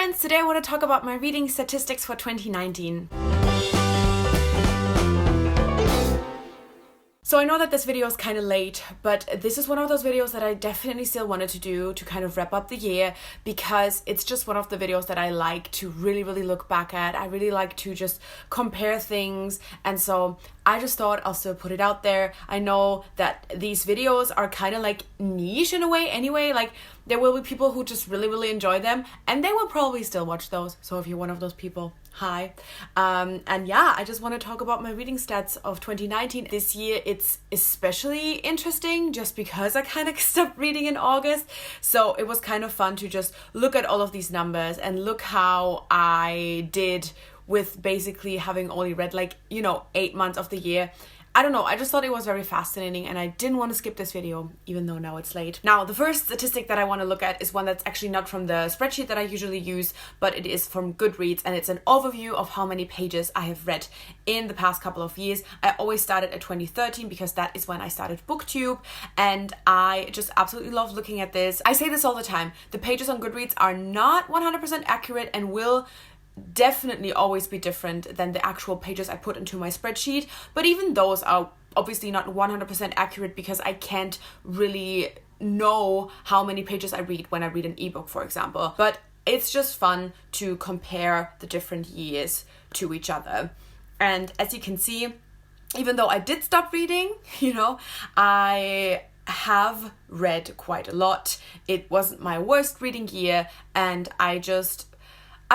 friends, today I want to talk about my reading statistics for 2019. So I know that this video is kind of late, but this is one of those videos that I definitely still wanted to do to kind of wrap up the year, because it's just one of the videos that I like to really look back at. I really like to just compare things, and so I just thought I'll still put it out there. I know that these videos are kind of like niche in a way anyway, like there will be people who just really enjoy them, and they will probably still watch those. So if you're one of those people, hi. And yeah, I just want to talk about my reading stats of 2019. This year it's especially interesting just because I kind of stopped reading in August. So it was kind of fun to just look at all of these numbers and look how I did with basically having only read 8 months of the year. I don't know, I just thought it was very fascinating and I didn't want to skip this video, even though now it's late. Now, the first statistic that I want to look at is one that's actually not from the spreadsheet that I usually use, but it is from Goodreads, and it's an overview of how many pages I have read in the past couple of years. I always started at 2013 because that is when I started BookTube, and I just absolutely love looking at this. I say this all the time, the pages on Goodreads are not 100% accurate and will definitely always be different than the actual pages I put into my spreadsheet, but even those are obviously not 100% accurate because I can't really know how many pages I read when I read an ebook, for example. But it's just fun to compare the different years to each other. And as you can see, even though I did stop reading, I have read quite a lot. It wasn't my worst reading year, and I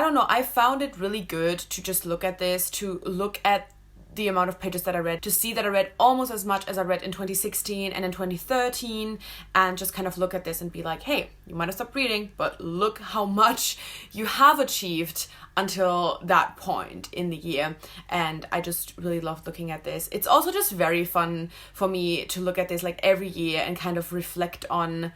don't know, I found it really good to just look at this, to look at the amount of pages that I read, to see that I read almost as much as I read in 2016 and in 2013, and just kind of look at this and be like, hey, you might have stopped reading, but look how much you have achieved until that point in the year. And I just really love looking at this. It's also just very fun for me to look at this every year and kind of reflect on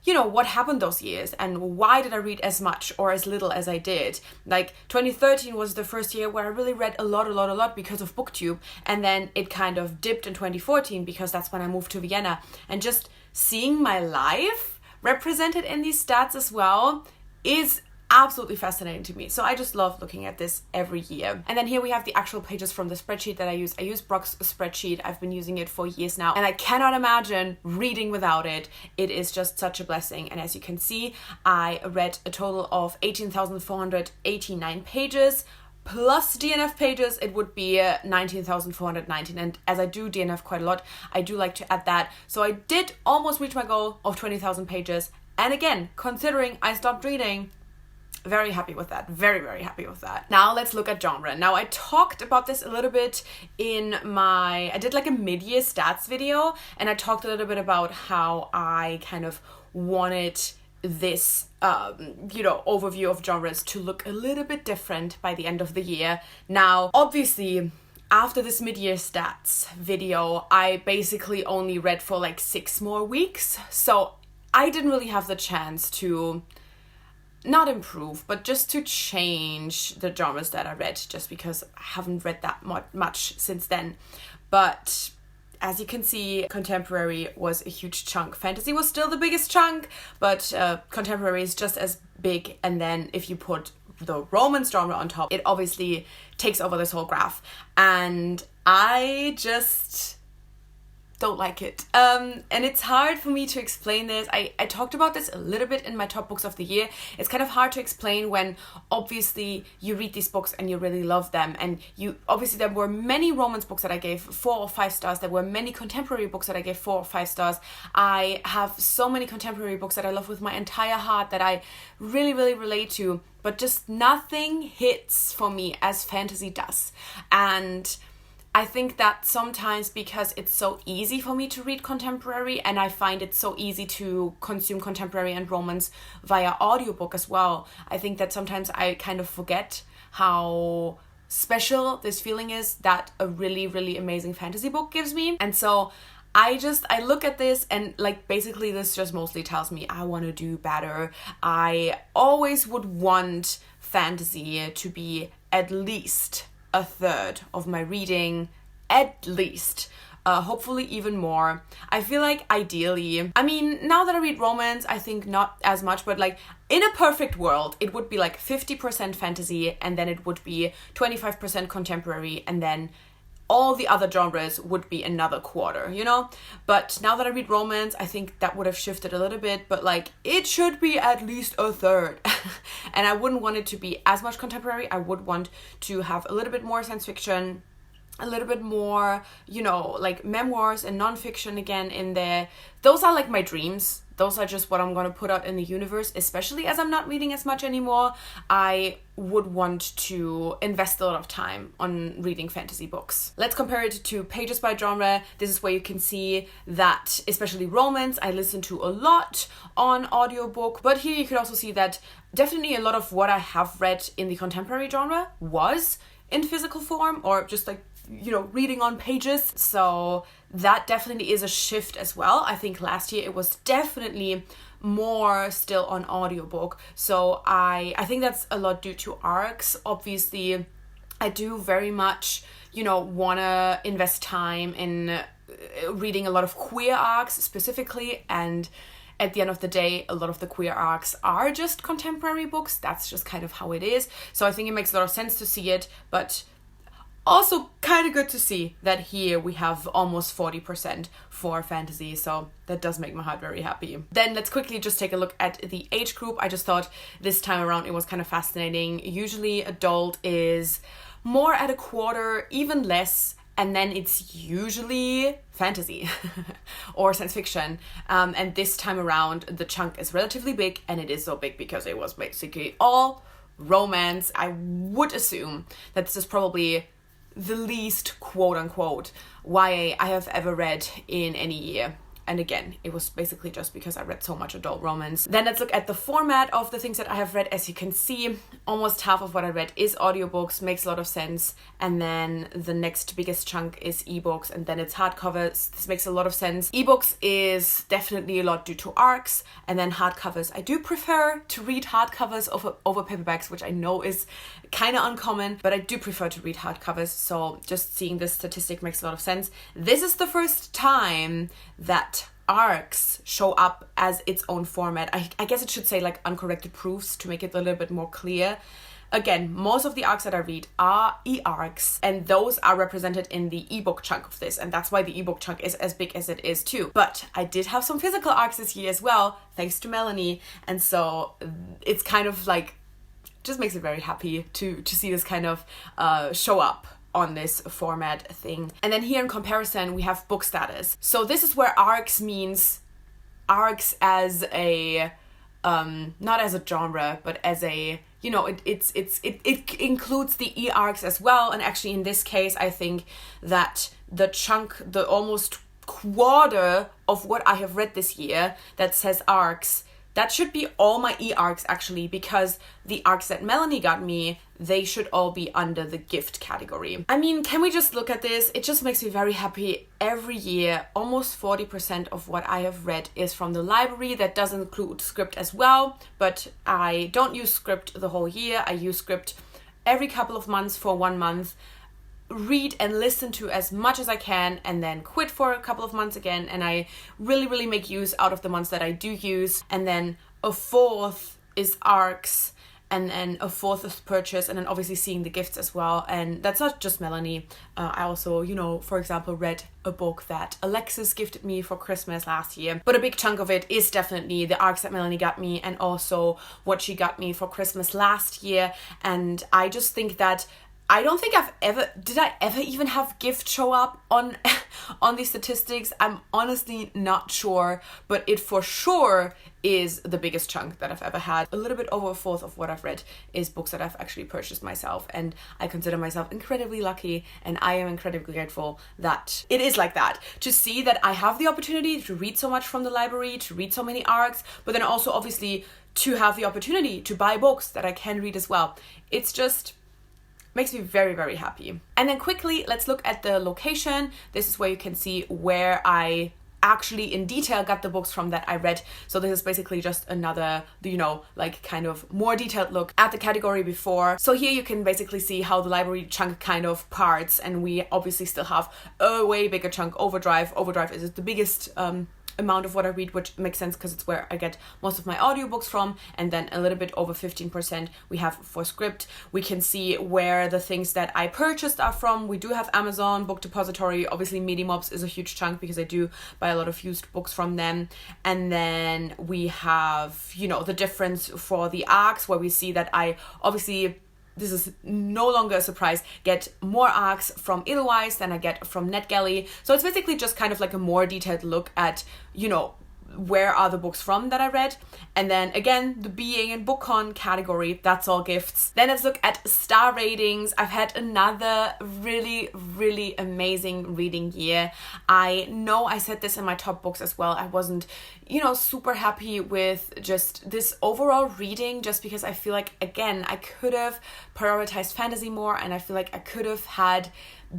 what happened those years and why did I read as much or as little as I did. 2013 was the first year where I really read a lot because of BookTube, and then it kind of dipped in 2014 because that's when I moved to Vienna. And just seeing my life represented in these stats as well is absolutely fascinating to me. So I just love looking at this every year. And then here we have the actual pages from the spreadsheet that I use. I use Brock's spreadsheet. I've been using it for years now, and I cannot imagine reading without it. It is just such a blessing. And as you can see, I read a total of 18,489 pages. Plus DNF pages, it would be 19,419. And as I do DNF quite a lot, I do like to add that. So I did almost reach my goal of 20,000 pages. And again, considering I stopped reading, very happy with that. Very happy with that. Now let's look at genre. Now I talked about this a little bit I did a mid-year stats video, and I talked a little bit about how I kind of wanted this overview of genres to look a little bit different by the end of the year. Now obviously, after this mid-year stats video, I basically only read for 6 more weeks, so I didn't really have the chance to not improve, but just to change the genres that I read, just because I haven't read that much since then. But as you can see, contemporary was a huge chunk. Fantasy was still the biggest chunk, but contemporary is just as big. And then if you put the romance genre on top, it obviously takes over this whole graph. And I just don't like it. And it's hard for me to explain this. I talked about this a little bit in my top books of the year. It's kind of hard to explain when obviously you read these books and you really love them. And there were many romance books that I gave 4 or 5 stars. There were many contemporary books that I gave 4 or 5 stars. I have so many contemporary books that I love with my entire heart that I really relate to, but just nothing hits for me as fantasy does. And I think that sometimes because it's so easy for me to read contemporary, and I find it so easy to consume contemporary and romance via audiobook as well, I think that sometimes I kind of forget how special this feeling is that a really amazing fantasy book gives me. And so I look at this and basically this just mostly tells me I want to do better. I always would want fantasy to be at least a third of my reading, at least. hopefully even more. I feel like ideally, I mean, now that I read romance, I think not as much, but like in a perfect world, it would be like 50% fantasy, and then it would be 25% contemporary, and then all the other genres would be another quarter, you know? But now that I read romance, I think that would have shifted a little bit, but like it should be at least a third. And I wouldn't want it to be as much contemporary. I would want to have a little bit more science fiction, a little bit more, you know, like memoirs and nonfiction again in there. Those are like my dreams. Those are just what I'm going to put out in the universe, especially as I'm not reading as much anymore. I would want to invest a lot of time on reading fantasy books. Let's compare it to pages by genre. This is where you can see that, especially romance, I listen to a lot on audiobook. But here you could also see that definitely a lot of what I have read in the contemporary genre was in physical form, or just like, you know, reading on pages. So that definitely is a shift as well. I think last year it was definitely more still on audiobook. So I think that's a lot due to arcs. Obviously, I do very much, you know, want to invest time in reading a lot of queer arcs specifically, and at the end of the day, a lot of the queer arcs are just contemporary books. That's just kind of how it is. So I think it makes a lot of sense to see it, but also kind of good to see that here we have almost 40% for fantasy, so that does make my heart very happy. Then let's quickly just take a look at the age group. I just thought this time around it was kind of fascinating. Usually adult is more at a quarter, even less, and then it's usually fantasy or science fiction. And this time around the chunk is relatively big, and it is so big because it was basically all romance. I would assume that this is probably the least quote-unquote YA I have ever read in any year. And again, it was basically just because I read so much adult romance. Then let's look at the format of the things that I have read. As you can see, almost half of what I read is audiobooks, makes a lot of sense. And then the next biggest chunk is ebooks, and then it's hardcovers. This makes a lot of sense. Ebooks is definitely a lot due to arcs, and then hardcovers. I do prefer to read hardcovers over paperbacks, which I know is kind of uncommon, but I do prefer to read hardcovers. So just seeing this statistic makes a lot of sense. This is the first time that arcs show up as its own format. I guess it should say like uncorrected proofs to make it a little bit more clear. Again, most of the arcs that I read are e-arcs, and those are represented in the ebook chunk of this, and that's why the ebook chunk is as big as it is too. But I did have some physical arcs this year as well, thanks to Melanie, and so it's kind of like, just makes it very happy to see this kind of show up on this format thing. And then here in comparison we have book status. So this is where arcs means arcs as a not as a genre, but as a, you know, it includes the e-arcs as well. And actually in this case I think that the chunk, the almost quarter of what I have read this year that says arcs, that should be all my e-arcs actually, because the arcs that Melanie got me, they should all be under the gift category. I mean, can we just look at this? It just makes me very happy. Every year, almost 40% of what I have read is from the library. That does include script as well, but I don't use script the whole year. I use script every couple of months for 1 month. Read and listen to as much as I can, and then quit for a couple of months again, and I really make use out of the months that I do use. And then a fourth is arcs, and then a fourth is purchase, and then obviously seeing the gifts as well. And that's not just Melanie. I also, you know, for example, read a book that Alexis gifted me for Christmas last year, but a big chunk of it is definitely the arcs that Melanie got me, and also what she got me for Christmas last year. And I just think that I don't think did I ever even have gift show up on these statistics? I'm honestly not sure, but it for sure is the biggest chunk that I've ever had. A little bit over a fourth of what I've read is books that I've actually purchased myself, and I consider myself incredibly lucky, and I am incredibly grateful that it is like that. To see that I have the opportunity to read so much from the library, to read so many arcs, but then also obviously to have the opportunity to buy books that I can read as well. It's just makes me very happy. And then quickly, let's look at the location. This is where you can see where I actually in detail got the books from that I read. So this is basically just another, you know, like kind of more detailed look at the category before. So here you can basically see how the library chunk kind of parts, and we obviously still have a way bigger chunk, Overdrive. Overdrive is the biggest amount of what I read, which makes sense because it's where I get most of my audiobooks from, and then a little bit over 15% we have for script. We can see where the things that I purchased are from. We do have Amazon, Book Depository, obviously Medimobs is a huge chunk because I do buy a lot of used books from them. And then we have, you know, the difference for the arcs, where we see that I obviously, this is no longer a surprise, get more arcs from Edelweiss than I get from NetGalley. So it's basically just kind of like a more detailed look at, you know, where are the books from that I read. And then again, the Being and BookCon category, that's all gifts. Then let's look at star ratings. I've had another really, really amazing reading year. I know I said this in my top books as well. I wasn't, you know, super happy with just this overall reading, just because I feel like, again, I could have prioritized fantasy more, and I feel like I could have had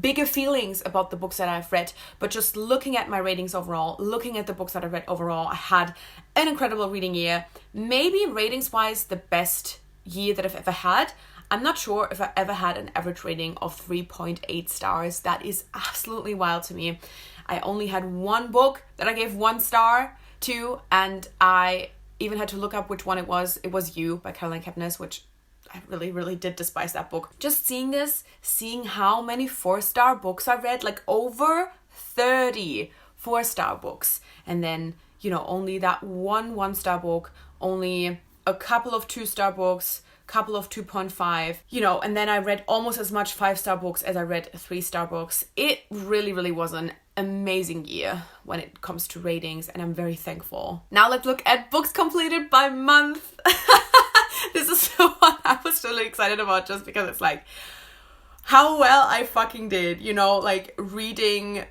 bigger feelings about the books that I've read. But just looking at my ratings overall, looking at the books that I read overall, I had an incredible reading year. Maybe ratings wise the best year that I've ever had. I'm not sure if I ever had an average rating of 3.8 stars. That is absolutely wild to me. I only had one book that I gave 1 star to, and I even had to look up which one it was. It was You by Caroline Kepnes, which I really, really did despise that book. Just seeing this, seeing how many 4-star books I read, like over 30 4-star books. And then, you know, only that one 1-star book, only a couple of 2-star books, couple of 2.5, you know, and then I read almost as much 5-star books as I read 3-star books. It really, really was an amazing year when it comes to ratings, and I'm very thankful. Now let's look at books completed by month. This is the one I was really excited about, just because it's like how well I fucking did, you know, like reading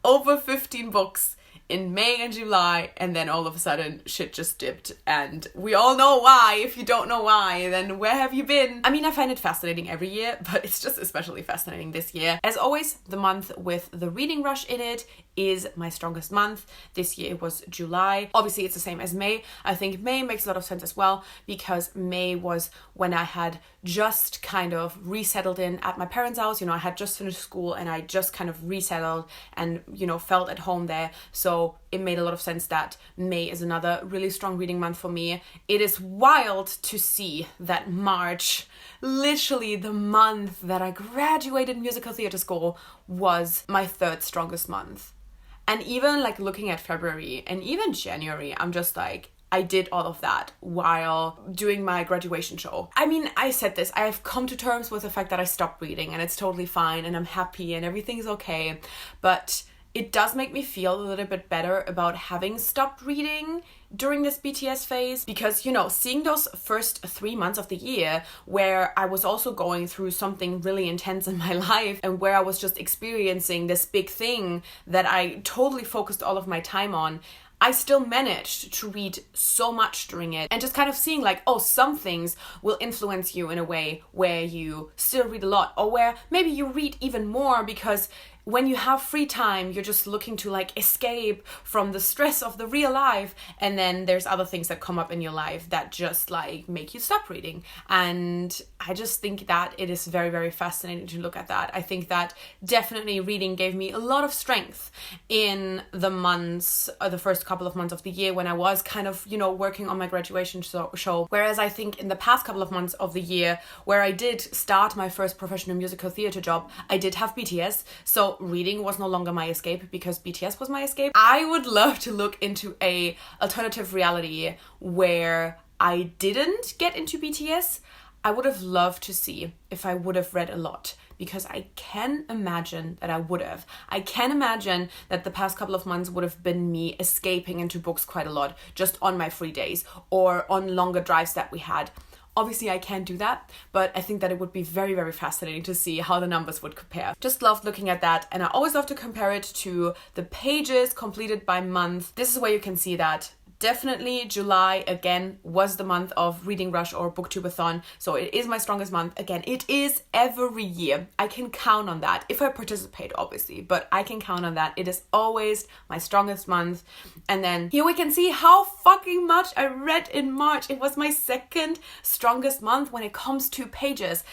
over 15 books in May and July, and then all of a sudden shit just dipped, and we all know why. If you don't know why, then where have you been? I mean, I find it fascinating every year, but it's just especially fascinating this year. As always, the month with the reading rush in it is my strongest month. This year it was July. Obviously it's the same as May. I think May makes a lot of sense as well, because May was when I had just kind of resettled in at my parents' house. You know, I had just finished school and I just kind of resettled and, you know, felt at home there. So it made a lot of sense that May is another really strong reading month for me. It is wild to see that March, literally the month that I graduated musical theatre school, was my 3rd strongest month. And even like looking at February and even January, I'm just like, I did all of that while doing my graduation show. I mean, I said this, I have come to terms with the fact that I stopped reading, and it's totally fine, and I'm happy and everything's okay. But it does make me feel a little bit better about having stopped reading during this BTS phase, because, you know, seeing those first 3 months of the year where I was also going through something really intense in my life, and where I was just experiencing this big thing that I totally focused all of my time on, I still managed to read so much during it, and just kind of seeing like, oh, some things will influence you in a way where you still read a lot, or where maybe you read even more because when you have free time, you're just looking to like escape from the stress of the real life, and then there's other things that come up in your life that just like make you stop reading. And I just think that it is very, very fascinating to look at that. I think that definitely reading gave me a lot of strength in the months, the first couple of months of the year when I was kind of, you know, working on my graduation show. Whereas I think in the past couple of months of the year where I did start my first professional musical theatre job, I did have BTS. So reading was no longer my escape because BTS was my escape. I would love to look into a alternative reality where I didn't get into BTS. I would have loved to see if I would have read a lot, because I can imagine that I would have. I can imagine that the past couple of months would have been me escaping into books quite a lot, just on my free days or on longer drives that we had. Obviously, I can't do that, but I think that it would be very, very fascinating to see how the numbers would compare. Just loved looking at that, and I always love to compare it to the pages completed by month. This is where you can see that Definitely July, again, was the month of Reading Rush or Booktubeathon. So it is my strongest month. Again, it is every year. I can count on that. If I participate, obviously. But I can count on that. It is always my strongest month. And then here we can see how fucking much I read in March. It was my second strongest month when it comes to pages.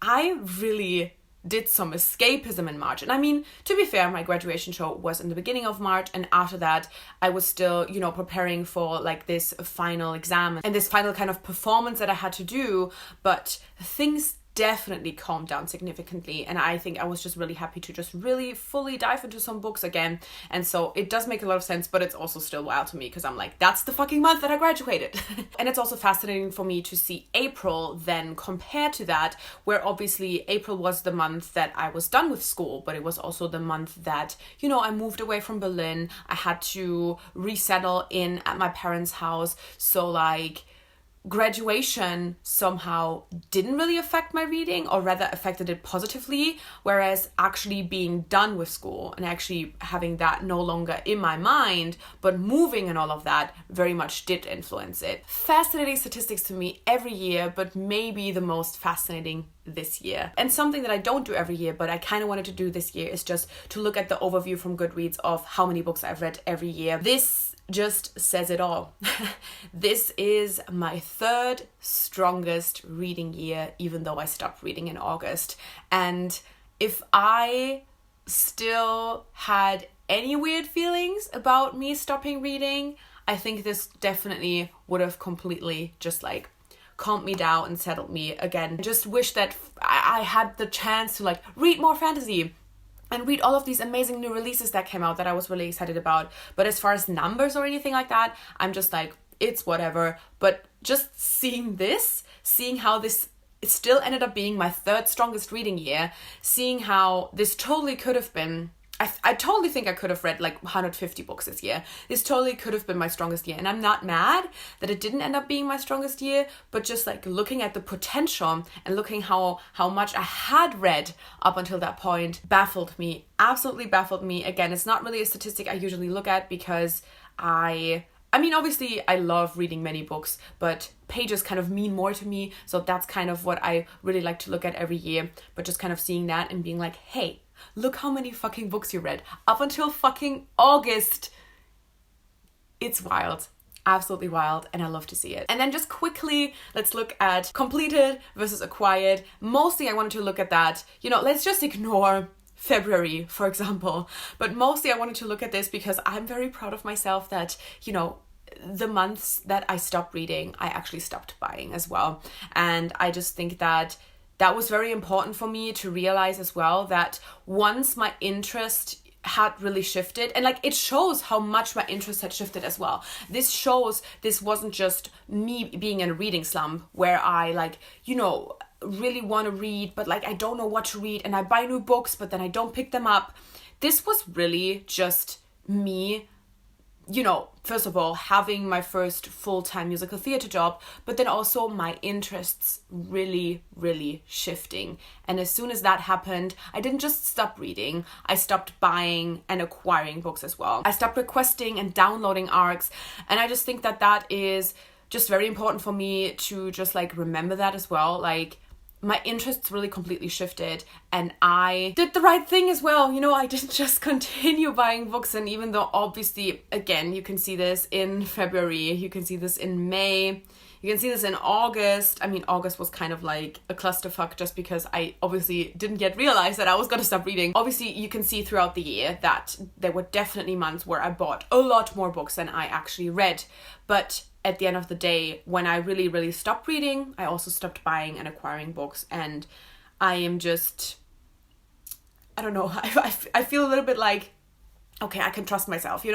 I really did some escapism in March. And I mean, to be fair, my graduation show was in the beginning of March, and after that I was still, preparing for like this final exam and this final kind of performance that I had to do, but things definitely calmed down significantly, and I think I was just really happy to just really fully dive into some books again. And so it does make a lot of sense, but it's also still wild to me because I'm like, that's the fucking month that I graduated. And it's also fascinating for me to see April then compared to that, where obviously April was the month that I was done with school, but it was also the month that, I moved away from Berlin. I had to resettle in at my parents' house. So like, graduation somehow didn't really affect my reading, or rather affected it positively, whereas actually being done with school and actually having that no longer in my mind but moving and all of that very much did influence it. Fascinating statistics to me every year, but maybe the most fascinating this year. And something that I don't do every year but I kind of wanted to do this year is just to look at the overview from Goodreads of how many books I've read every year. This just says it all. This is my third strongest reading year, even though I stopped reading in August. And if I still had any weird feelings about me stopping reading, I think this definitely would have completely just like calmed me down and settled me again. I just wish that I had the chance to like read more fantasy and read all of these amazing new releases that came out that I was really excited about. But as far as numbers or anything like that, I'm just like, it's whatever. But just seeing how this still ended up being my third strongest reading year, seeing how this totally could have been, I totally think I could have read like 150 books this year. This totally could have been my strongest year. And I'm not mad that it didn't end up being my strongest year, but just like looking at the potential and looking how much I had read up until that point absolutely baffled me. Again, it's not really a statistic I usually look at because I mean, obviously I love reading many books, but pages kind of mean more to me. So that's kind of what I really like to look at every year. But just kind of seeing that and being like, hey, look how many fucking books you read up until fucking August. It's wild. Absolutely wild, and I love to see it. And then just quickly, let's look at completed versus acquired. Mostly I wanted to look at that. Let's just ignore February, for example. But mostly I wanted to look at this because I'm very proud of myself that, the months that I stopped reading, I actually stopped buying as well. And I just think that was very important for me to realize as well, that once my interest had really shifted, and like it shows how much my interest had shifted as well. This shows this wasn't just me being in a reading slump where I really want to read, but like I don't know what to read and I buy new books, but then I don't pick them up. This was really just me, first of all, having my first full-time musical theater job, but then also my interests really, really shifting. And as soon as that happened, I didn't just stop reading, I stopped buying and acquiring books as well. I stopped requesting and downloading ARCs, and I just think that is just very important for me to just like remember that as well. Like, my interests really completely shifted, and I did the right thing as well. I didn't just continue buying books, and even though obviously, again, you can see this in February, you can see this in May, you can see this in August. I mean, August was kind of like a clusterfuck just because I obviously didn't yet realize that I was going to stop reading. Obviously, you can see throughout the year that there were definitely months where I bought a lot more books than I actually read. But at the end of the day, when I really, really stopped reading, I also stopped buying and acquiring books. And I am just, I don't know, I feel a little bit like, okay, I can trust myself,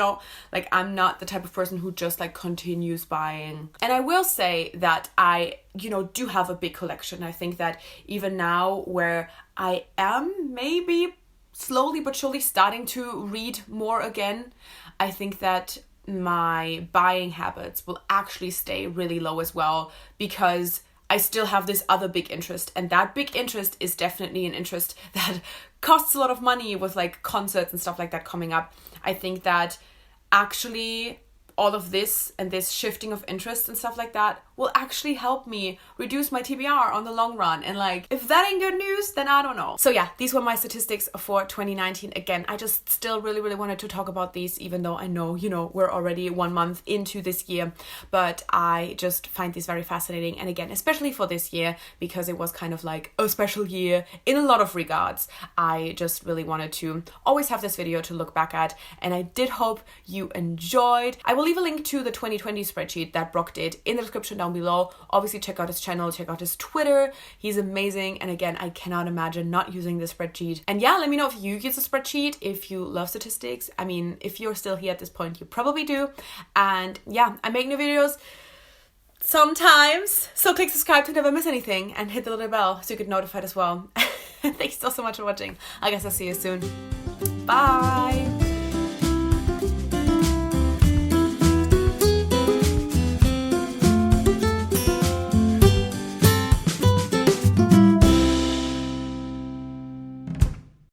like I'm not the type of person who just like continues buying. And I will say that I, do have a big collection. I think that even now where I am maybe slowly but surely starting to read more again, I think that my buying habits will actually stay really low as well, because I still have this other big interest, and that big interest is definitely an interest that costs a lot of money with like concerts and stuff like that coming up. I think that actually all of this and this shifting of interest and stuff like that will actually help me reduce my TBR on the long run. And like, if that ain't good news, then I don't know. So yeah, these were my statistics for 2019. Again, I just still really wanted to talk about these, even though I know, you know, we're already 1 month into this year, but I just find these very fascinating. And again, especially for this year, because it was kind of like a special year in a lot of regards, I just really wanted to always have this video to look back at. And I did hope you enjoyed. I will leave a link to the 2020 spreadsheet that Brock did in the description down below. Obviously check out his channel, check out his Twitter. He's amazing. And again, I cannot imagine not using this spreadsheet. And yeah, let me know if you use a spreadsheet, if you love statistics. I mean, if you're still here at this point, you probably do. And yeah, I make new videos sometimes. So click subscribe to never miss anything and hit the little bell so you get notified as well. Thanks so much for watching. I guess I'll see you soon. Bye.